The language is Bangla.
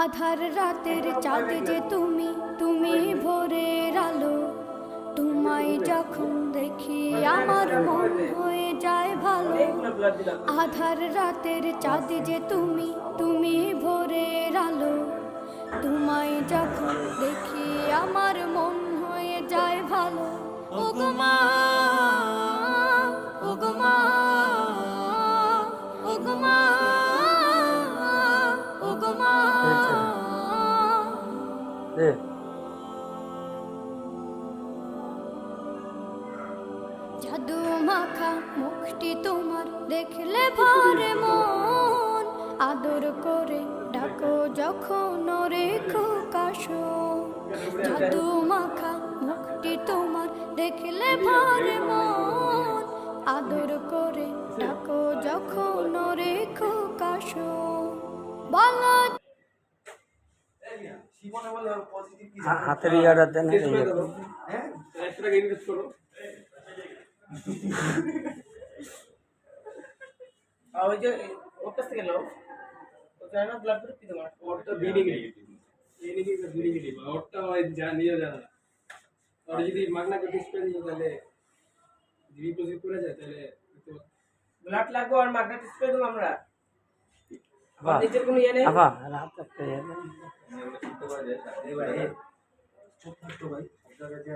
আধার রাতের চাঁদ যে তুমি, তুমি ভোরের আলো। তোমায় যখন দেখি আমার মন হয়ে যায় ভালো। আধার রাতের চাঁদ যে তুমি, তুমি ভোরের আলো। তোমায় যখন দেখি আমার মন হয়ে যায় ভালো। ওগো মা, ওগো মা, ওগো মা, ওগো মা। জাদু মাখা মুখটি তোমার দেখলে ভরে মন। আদর করে ডাকো যখন রেখো কাশো। জাদু মাখা মুখটি তোমার দেখলে ভরে মন। আদর করে ডাকো যখন রেখো কাশো। বলো হাতের ইয়াটা দেন ওই যে ওর কাছ থেকে নাও, ওটা না ব্লাড গ্রুপ কি তোমার? ওরটা বি নেগেটিভ, এ নেগেটিভ বি নেগেটিভ, ওরটা ওই জানিও জানা। আর যদি মাগনা করে স্প্রে দিও তাহলে যদি পজিটিভ করে যায় তাহলে ব্লাড লাগবে আর ম্যাগনেট স্প্রে দেব আমরা। নিচের কোনো ইয়ে নেই আবা রাত একটা করতে পারে এবারে চুপ থাকতো ভাই, আপনার কাছে